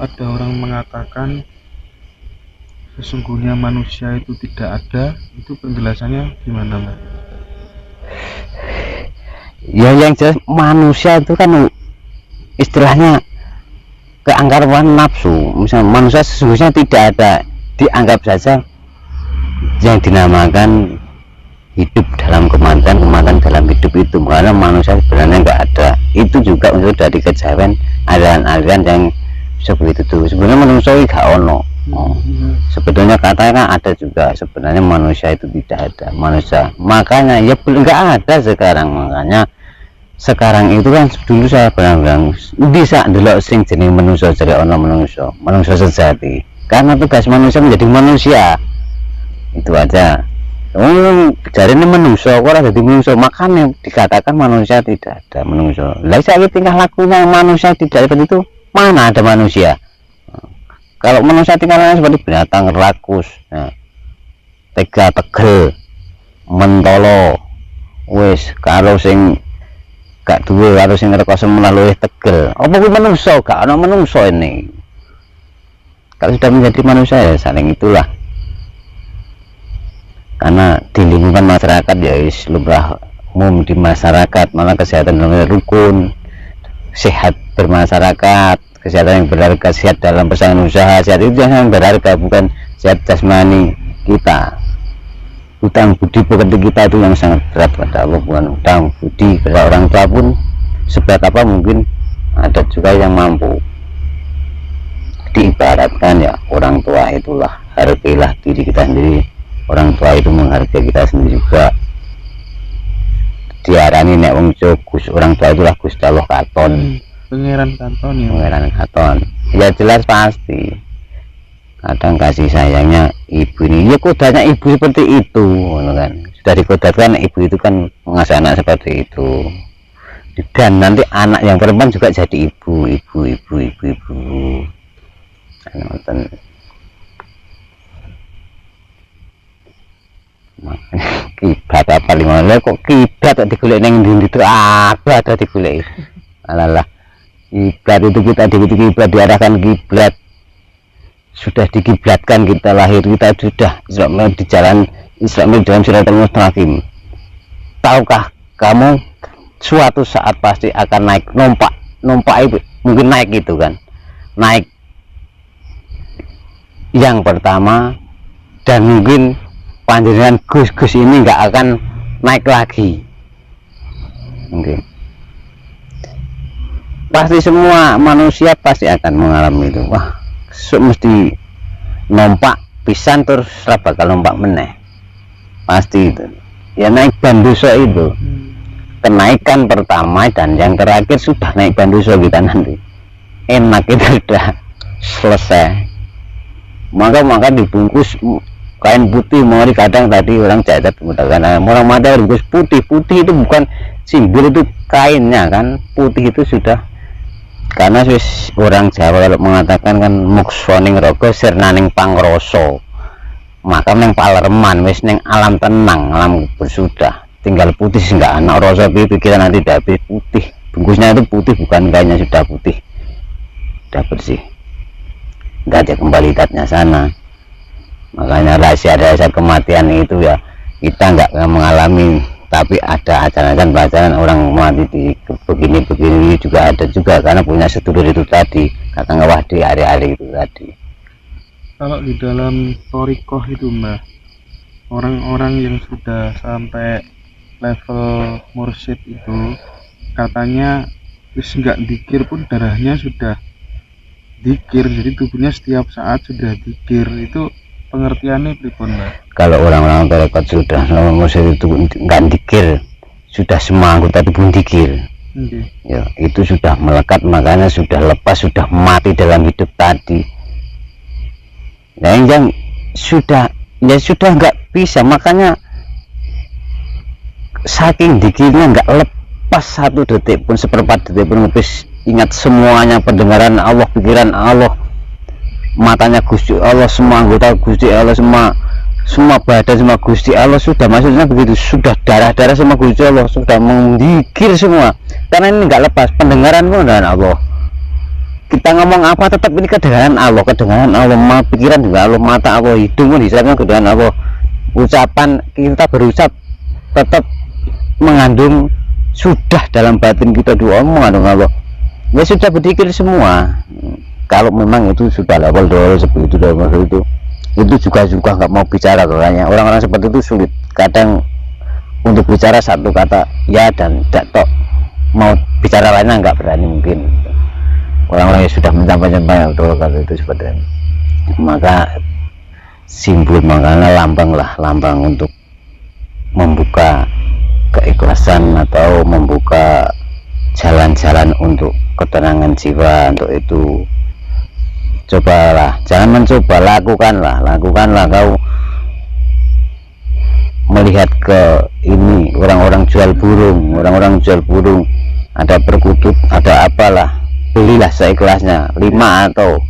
ada orang mengatakan sesungguhnya manusia itu tidak ada, itu penjelasannya gimana, Mas? Ya yang jelas manusia itu kan istilahnya keanggapan nafsu. Misalnya manusia sesungguhnya tidak ada, dianggap saja yang dinamakan hidup dalam kematian, kematian dalam hidup itu, karena manusia sebenarnya nggak ada. Itu juga unsur dari kejawen aliran-aliran yang seperti itu. Sebenarnya manusia nggak ono. Sebetulnya katanya ada juga, sebenarnya manusia itu tidak ada manusia, makanya ya nggak ada sekarang. Makanya sekarang itu kan dulu saya bilang bisa delok sing jenis manusia jadi ono manusia sejati, karena tugas manusia menjadi manusia itu aja. Jadi ini manusia kok jadi manusia, makanya dikatakan manusia tidak ada manusia. Lah saya tingkah lakunya manusia tidak seperti itu, mana ada manusia? Kalau manusia tinggalnya seperti binatang rakus, tega tegel, mentolo, wis kalau sing gak duwe karo sing rekoso melalui tegel. Apa kuwi manusia? Gak ana manusia ini. Kalau sudah menjadi manusia ya saling itulah. Karena di lingkungan masyarakat ya wis lumrah umum di masyarakat, malah kesehatan rukun, sehat bermasyarakat. Kesehatan yang berharga, sehat dalam persaingan usaha, sehat itu yang berharga, bukan sehat jasmani kita. Hutang budi pekerti kita itu yang sangat berat pada Allah, bukan hutang budi kepada orang tua pun seberat apa mungkin ada juga yang mampu. Diibaratkan ya orang tua itulah, hargailah diri kita sendiri, orang tua itu menghargai kita sendiri juga. Diarani nek wong Gus, orang tua itulah Gusti Allah katon. Pangeran Katon ya. Pangeran Katon. Ya jelas pasti. Kadang kasih sayangnya ibu ini, ya kodanya ibu seperti itu, kan. Sudah dikodatkan ibu itu kan mengasuh anak seperti itu. Dan nanti anak yang perempuan juga jadi ibu. Kiblat apa lima kok kiblat digolek neng ndi itu apa ada digolek. Alalah. Kiblat itu kita kiblat, diarahkan kiblat, sudah dikiblatkan, kita lahir, kita sudah Islam di jalan Islam dalam Siratal Mustaqim. Tahukah kamu suatu saat pasti akan naik, numpak itu mungkin naik itu kan, naik yang pertama, dan mungkin panjenengan Gus ini nggak akan naik lagi mungkin. Pasti semua manusia pasti akan mengalami itu. Wah, mesti nompak pisan terus bakal nompak meneh. Pasti itu. Ya naik bandoso itu. Kenaikan pertama dan yang terakhir sudah naik bandoso kita nanti. Enak itu sudah selesai. Maka dibungkus kain putih, mau kadang tadi orang cacat mengatakan orang mata dibungkus putih itu bukan simbol, itu kainnya kan putih itu sudah. Karena orang Jawa kalau mengatakan kan muksoning rogo sirnaning pangroso, maka neng palerman wis neng alam tenang, alam bersudah, tinggal putih enggak anak rasa pikiran nanti tidak putih, bungkusnya itu putih, bukan kainnya sudah putih, sudah bersih, enggak ada kembali datnya sana. Makanya rahasia kematian itu ya kita enggak mengalami, tapi ada ajaran pelajaran orang mati di begini juga ada juga, karena punya sedulur itu tadi, kata ngawah di hari-hari itu tadi. Kalau di dalam thorikoh itu Mbah, orang-orang yang sudah sampai level mursyid itu katanya wis nggak dikir pun darahnya sudah dikir, jadi tubuhnya setiap saat sudah dikir. Itu pengertiannya pripun Mbah? Kalau orang-orang tarekat sudah mursyid itu nggak dikir, sudah semua anggota tubuh dikir. Ya itu sudah melekat, makanya sudah lepas, sudah mati dalam hidup tadi. Nah yang sudah nggak bisa, makanya saking dikirnya nggak lepas satu detik pun, seperempat detik pun habis ingat semuanya, pendengaran Allah, pikiran Allah, matanya Gusti Allah, semua anggota Gusti Allah, semua badan semua Gusti Allah, sudah maksudnya begitu, sudah darah-darah semua Gusti Allah, sudah menggigil semua, karena ini nggak lepas pendengaranmu dengan Allah, kita ngomong apa tetap ini kedengaran Allah, pikiran juga Allah, mata Allah, hidung pun hisapnya kedengaran Allah, ucapan kita berucap tetap mengandung sudah dalam batin kita doa mengandung Allah, ya sudah berzikir semua. Kalau memang itu sudah level doa seperti itu juga nggak mau bicara katanya. Orang-orang seperti itu sulit kadang untuk bicara satu kata ya dan tidak tok, mau bicara lainnya nggak berani mungkin. Orang-orang yang sudah mencapai betul kalau itu seperti itu. Maka simbol, makanya lambang untuk membuka keikhlasan atau membuka jalan-jalan untuk ketenangan jiwa. Untuk itu cobalah, jangan mencoba, lakukanlah kau melihat ke ini orang-orang jual burung, ada perkutut, ada apalah, belilah seikhlasnya 5 atau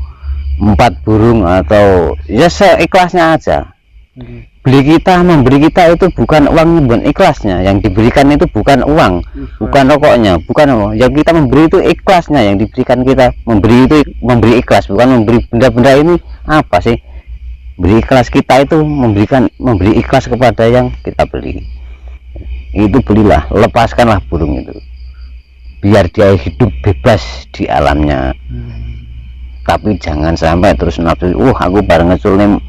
4 burung atau ya seikhlasnya aja. Memberi kita itu bukan uangnya, bukan ikhlasnya. Yang diberikan itu bukan uang, bukan rokoknya, bukan apa. Yang kita memberi itu ikhlasnya, yang diberikan kita memberi itu memberi ikhlas, bukan memberi benda-benda ini apa sih. Beri ikhlas kita itu memberi ikhlas kepada yang kita beli. Itu belilah, lepaskanlah burung itu, biar dia hidup bebas di alamnya. Tapi jangan sampai terus nafsu, aku bareng ngesul nih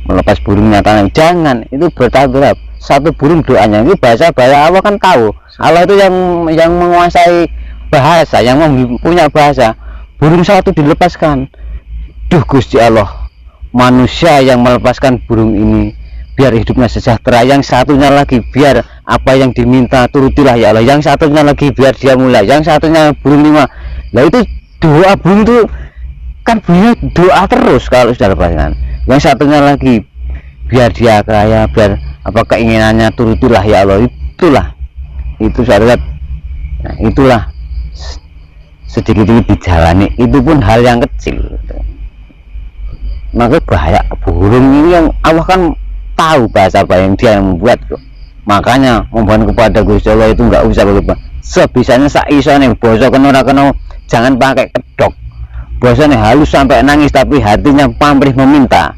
melepas burung nyatanya, jangan. Itu bertahap, satu burung doanya. Ini bahasa Allah kan tahu, Allah itu yang menguasai bahasa, yang punya bahasa. Burung satu dilepaskan, duh Gusti Allah, manusia yang melepaskan burung ini biar hidupnya sejahtera, yang satunya lagi biar apa yang diminta turutilah ya Allah, yang satunya lagi biar dia mulai, yang satunya burung 5. Nah itu doa burung itu kan bunyinya doa terus kalau sudah lepaskan. Yang satunya lagi biar dia kaya, biar apa keinginannya turutilah ya Allah. Itu syariat. Nah, itulah sedikit dijalani, itu pun hal yang kecil. Maka bahaya burung ini yang Allah kan tahu bahasa apa yang dia yang membuat kok. Makanya mohon kepada Gusti Allah itu nggak usah begitu, sebisanya saisone basa kena jangan pakai kedok. Bosanya halus sampai nangis tapi hatinya pamrih meminta.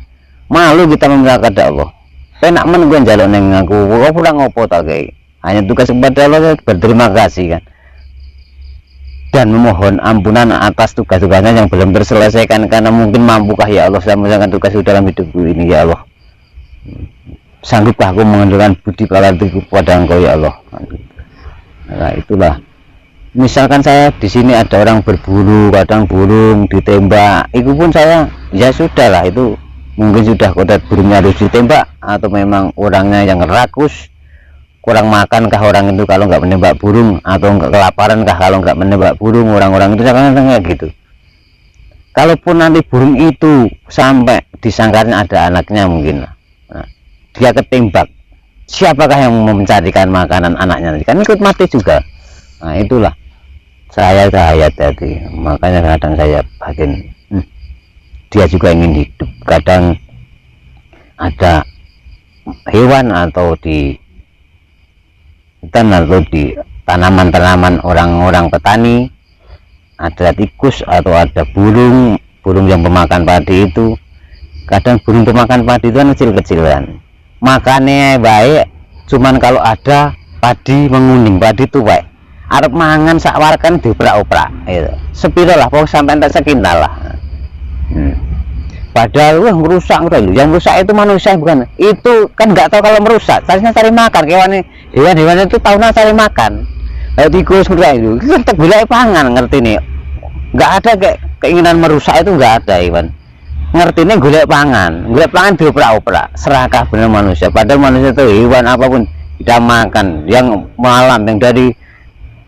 Malu kita meminta kepada Allah. Penak menunggu jaluk neng aku pulang ngopo tak kayak. Hanya tugas kepada Allah, berterima kasih kan. Dan memohon ampunan atas tugas-tugasnya yang belum terselesaikan, karena mungkin mampukah ya Allah saya menyelesaikan tugas dalam hidupku ini ya Allah. Sanggupkah aku mengendalikan budi pekertiku kepada Engkau ya Allah. Nah itulah. Misalkan saya di sini ada orang berburu, kadang burung ditembak, itu pun saya ya sudahlah, itu mungkin sudah kodrat burungnya harus ditembak, atau memang orangnya yang rakus, kurang makan kah orang itu kalau nggak menembak burung, atau nggak kelaparan kah kalau nggak menembak burung. Orang-orang itu jangan kayak gitu. Kalaupun nanti burung itu sampai disangkanya ada anaknya mungkin, nah, dia ketembak, siapakah yang mencarikan makanan anaknya, kan ikut mati juga. Nah itulah saya hati-hati, makanya kadang saya bagian dia juga ingin hidup. Kadang ada hewan atau di hutan atau di tanaman-tanaman orang-orang petani, ada tikus atau ada burung yang pemakan padi itu. Kadang burung pemakan padi itu kan kecil-kecilan, makannya baik, cuman kalau ada padi menguning, padi tuwek, arep mangan sak warkan dioprak-oprak gitu. Sepiro lah pokok sampai entek sekintal lah. Padahal merusak gitu. Yang merusak itu manusia bukan. Itu kan nggak tahu kalau merusak, seharusnya cari makan. Hewan itu tahunan cari makan. Kayak tikus itu tetap bila pangan, ngerti nih. Nggak ada kayak keinginan merusak, itu nggak ada hewan. Ngerti nih golek pangan dioprak-oprak. Serakah benar manusia. Padahal manusia itu hewan apapun tidak makan. Yang malam yang dari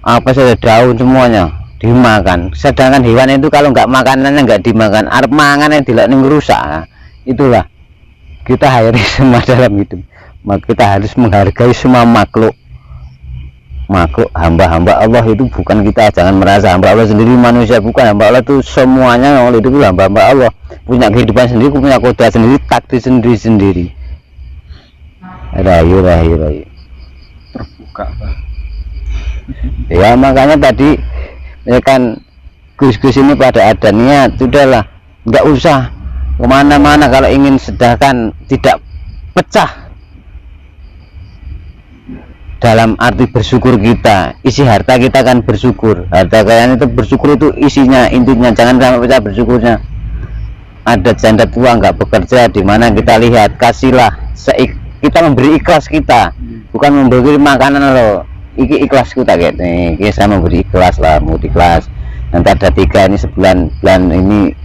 apa saja daun semuanya dimakan, sedangkan hewan itu kalau nggak makanannya nggak dimakan, arep mangan yang tidak rusak. Nah, itulah kita hayati semua dalam hidup, maka kita harus menghargai semua makhluk hamba-hamba Allah itu. Bukan kita, jangan merasa hamba Allah sendiri, manusia bukan hamba Allah itu, semuanya oleh itu hamba-hamba Allah, punya kehidupan sendiri, punya kodrat sendiri, takdir sendiri. Rayu terbuka ya. Makanya tadi ya kan gus-gus ini pada ada niat, sudahlah, nggak usah kemana-mana kalau ingin sedangkan tidak pecah dalam arti bersyukur kita. Isi harta kita kan bersyukur, harta kalian itu bersyukur, itu isinya, intinya jangan sampai pecah bersyukurnya. Ada janda tua nggak bekerja, di mana kita lihat, kasihlah, kita memberi ikhlas kita, bukan memberi makanan loh, iki ikhlas kita kayak nih, saya memberi ikhlas lah, mau ikhlas. Nanti ada 3 ini sebulan, bulan ini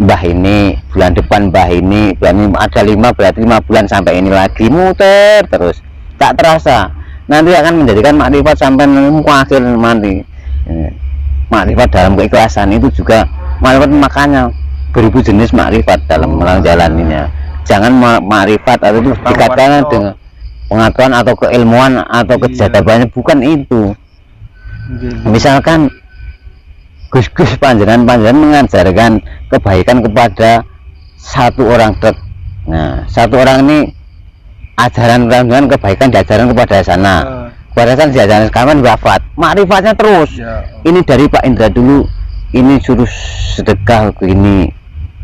mbah ini, bulan depan mbah ini, bulan ini ada 5, berarti 5 bulan sampai ini lagi, muter terus, tak terasa nanti akan menjadikan makrifat sampai akhir nanti. Makrifat dalam keikhlasan itu juga makrifat, makanya beribu jenis makrifat dalam menjalaninya. Jangan makrifat atau itu dikatakan dengan pengetahuan atau keilmuan atau kejadabannya, bukan itu. Misalkan gus-gus panjenengan mengajarkan kebaikan kepada satu orang tek. Nah, satu orang ini ajaran panjenengan kebaikan diajarkan kepada sana. Kepada sana diajarkan, kapan wafat, makrifatnya terus. Ini dari Pak Indra dulu, ini suruh sedekah ini,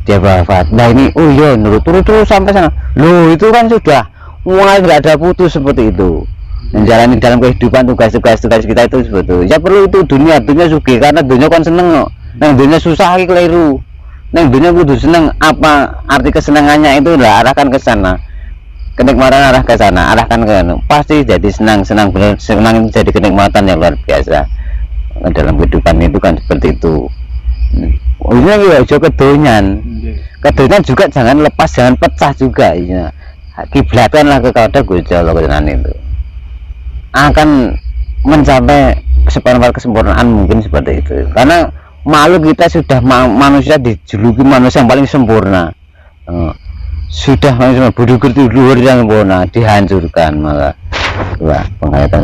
dia wafat. Nah ini, oh iya, nurut terus sampai sana. Loh, itu kan sudah mulai nggak ada putus seperti itu. Menjalani dalam kehidupan tugas-tugas kita itu sebetulnya ya perlu itu. Dunia sugih karena dunia kan seneng no. Nang dunia susah lagi keliru. Nang dunia kudu seneng, apa arti kesenangannya itu lah, arahkan ke sana. Kenikmatan arah ke sana, arahkan ke sana. Pasti jadi senang benar, senang itu jadi kenikmatan yang luar biasa. Dalam kehidupan itu kan seperti itu. Ini ya juga kedonyan juga jangan lepas, jangan pecah juga ya. Kiblatkanlah kepada Gusti Allah itu akan mencapai kesempurnaan mungkin seperti itu, karena makhluk kita sudah manusia dijuluki manusia yang paling sempurna, sudah manusia bersyukur itu luhur yang sempurna dihancurkan. Maka wah, penghayatan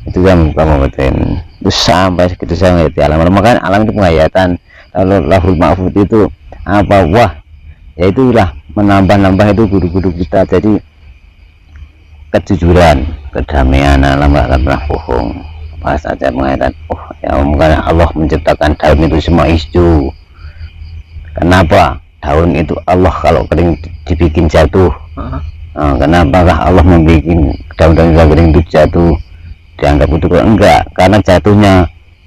itu yang kamu betul itu sampai segitu saya ngerti alam. Makanya alam itu penghayatan. Kalau lahul mahfud itu apa, wah ya itulah menambah itu guru-guru kita. Jadi kejujuran, kedamaian, alam gak akan pernah bohong. Pas saja mengatakan, oh ya mungkin Allah menciptakan daun itu semua hijau. Kenapa? Daun itu Allah kalau kering dibikin jatuh. Kenapakah Allah membuat daun-daun yang kering itu jatuh dianggap itu? Enggak, karena jatuhnya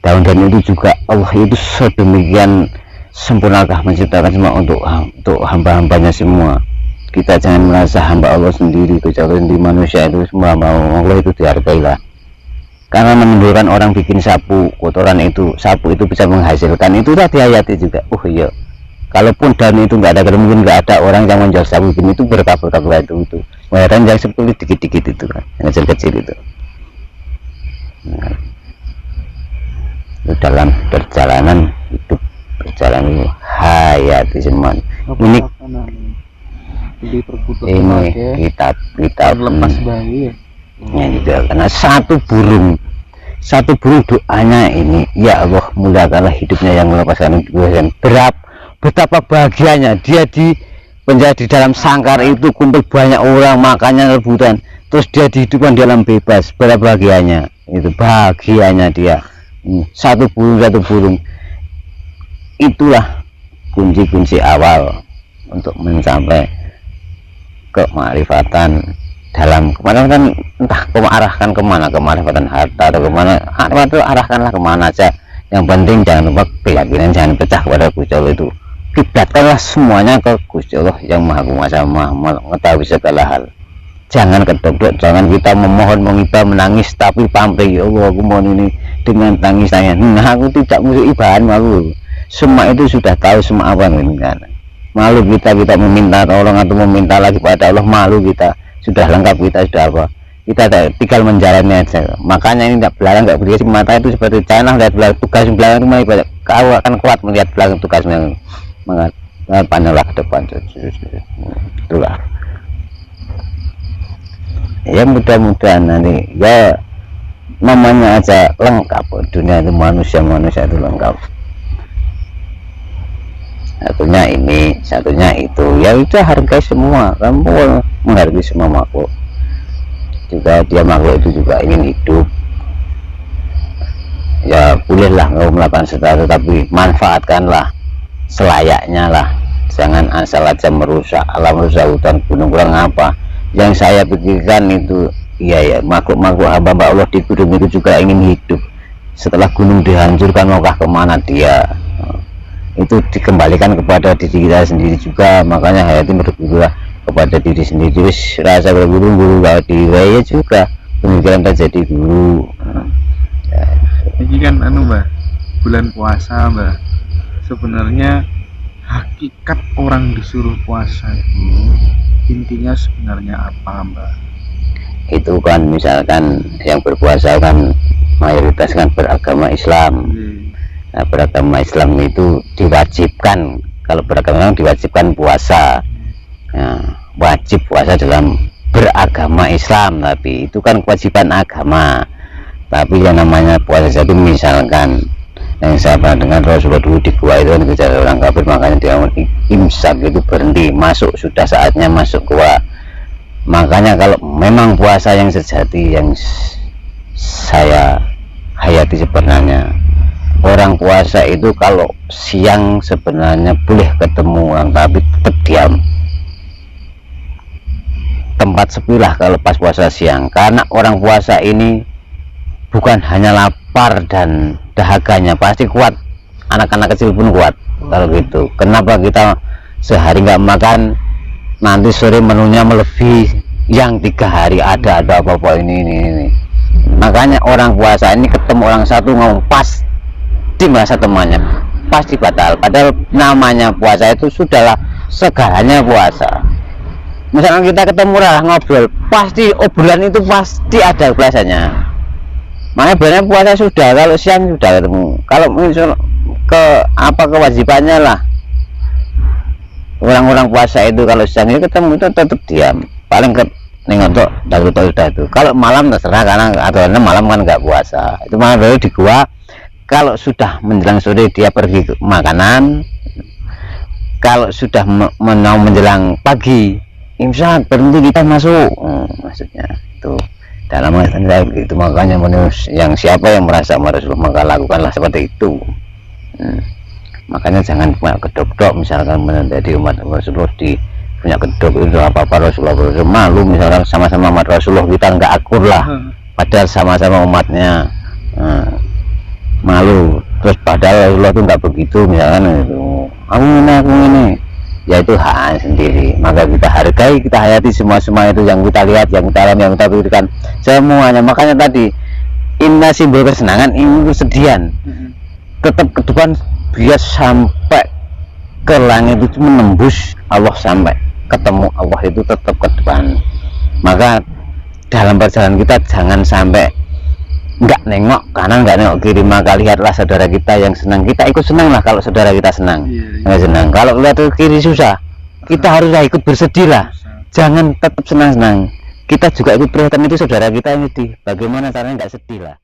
daun-daun itu juga Allah itu sedemikian sempurnakah menciptakan semua untuk hamba-hambanya semua. Kita jangan merasa hamba Allah sendiri, kecuali di manusia itu semua mau Allah itu dihargailah. Karena menimbulkan orang bikin sapu, kotoran itu, sapu itu bisa menghasilkan, itu sudah dihayati juga. Oh iya, kalaupun daun itu nggak ada, mungkin nggak ada orang yang menjual sapu begini, itu berkabut-kabut itu. Kemudian yang seperti dikit-dikit itu kan, yang kecil-kecil itu. Nah, itu dalam perjalanan hidup, perjalanan hayati semua. Ini kita lepas bayi ya juga, karena satu burung doanya ini, ya Allah muliakanlah hidupnya yang melepaskan hidupnya. Betapa bahagianya dia di penjara, di dalam sangkar itu kumpul banyak orang, makannya rebutan, terus dia dihidupkan di alam bebas. Betapa bahagianya, itu bahagianya dia. Satu burung itulah kunci-kunci awal untuk mencapai kemarifatan. Dalam kemana kan, entah arahkan kemana, kemarifatan harta atau kemana, itu arahkanlah kemana aja. Yang penting jangan lupa keyakinan, jangan pecah kepada Gusti Allah itu. Kiblatkanlah semuanya ke Gusti Allah yang Maha Kuasa, Maha mengetahui segala hal. Jangan kedok, jangan kita memohon, kita menangis tapi pamrih, ya Allah aku mohon ini dengan tangis saya. Nah, aku tidak musuh ibahan malu. Semua itu sudah tahu semua apa ini kan. Malu kita meminta tolong atau meminta lagi pada Allah, malu kita. Sudah lengkap, kita sudah apa, kita tinggal menjalani aja. Makanya ini tidak belakang, nggak berdiri mata itu seperti channel, lihat belakang, tugas belakang itu mulai banyak. Kau akan kuat melihat belakang tugas yang panjanglah ke depan. Itulah ya, mudah-mudahan nanti ya namanya aja lengkap. Dunia itu manusia itu lengkap. Satunya ini, satunya itu, ya itu hargai semua. Kamu menghargai semua makhluk. Juga dia makhluk itu juga ingin hidup. Ya bolehlah kau melakukan sesuatu, tapi manfaatkanlah selayaknya lah, jangan asal aja merusak alam, merusak hutan gunung. Kurang apa yang saya pikirkan itu, ya makhluk-makhluk hamba Allah di gunung itu juga ingin hidup. Setelah gunung dihancurkan, maukah kemana dia? Itu dikembalikan kepada diri kita sendiri juga. Makanya Hayati berguru kepada diri sendiri, wis rasa berguru diri juga, pemikiran terjadi guru. Ini kan Mbak, bulan puasa Mbak, sebenarnya hakikat orang disuruh puasa itu intinya sebenarnya apa Mbak? Itu kan misalkan yang berpuasa kan mayoritas kan beragama Islam. Nah, beragama Islam itu diwajibkan, kalau beragama diwajibkan puasa. Nah, wajib puasa dalam beragama Islam, tapi itu kan kewajiban agama. Tapi yang namanya puasa jadi misalkan yang saya pernah dengar Rasulullah dulu di gua itu kan kejar orang kafir, makanya dia imsak itu berhenti, masuk, sudah saatnya masuk gua. Makanya kalau memang puasa yang sejati yang saya hayati sebenarnya, orang puasa itu kalau siang sebenarnya boleh ketemu orang tapi tetap diam, tempat sepi lah kalau pas puasa siang. Karena orang puasa ini bukan hanya lapar dan dahaganya, pasti kuat, anak-anak kecil pun kuat kalau gitu. Kenapa kita sehari nggak makan, nanti sore menunya melebihi yang 3 hari ada apa-apa ini. Makanya orang puasa ini ketemu orang satu ngomong pasti merasa temannya pasti batal, padahal namanya puasa itu sudahlah segalanya puasa. Misalkan kita ketemu lah ngobrol, pasti obrolan itu pasti ada belasannya. Makanya benar puasa sudah, kalau siang sudah ketemu. Kalau misal kewajibannya lah, orang-orang puasa itu kalau siang itu ketemu itu tetap diam, paling ke nengok sudah itu. Kalau malam terserah, karena aturannya malam kan nggak puasa. Itu malah baru di gua kalau sudah menjelang sore dia pergi ke makanan, kalau sudah mau menjelang pagi imsak berhenti kita masuk. Maksudnya itu dalam saya itu. Makanya yang siapa yang merasa Rasulullah maka lakukanlah seperti itu. Makanya jangan punya kedok-dok, misalkan menjadi umat Rasulullah di punya kedok itu apa-apa Rasulullah malu, misalkan sama-sama umat Rasulullah kita nggak akur lah, padahal sama-sama umatnya malu. Terus padahal Rasulullah itu nggak begitu, misalkan itu aku ini ya itu hak sendiri. Maka kita hargai, kita hayati semua itu yang kita lihat, yang kita alami, yang kita pikirkan semuanya. Makanya tadi inna simbol kesenangan, ini kesedihan, tetap ke depan biar sampai ke langit itu menembus Allah, sampai ketemu Allah itu tetap ke depan. Maka dalam perjalanan kita jangan sampai nggak nengok kanan, nggak nengok kiri. Maka lihatlah saudara kita yang senang, kita ikut senang lah. Kalau saudara kita senang, senang. Kalau lihat ke kiri susah, kita haruslah ikut bersedih lah. Jangan tetap senang-senang, kita juga ikut prihatin itu saudara kita yang sedih. Bagaimana caranya nggak sedih lah.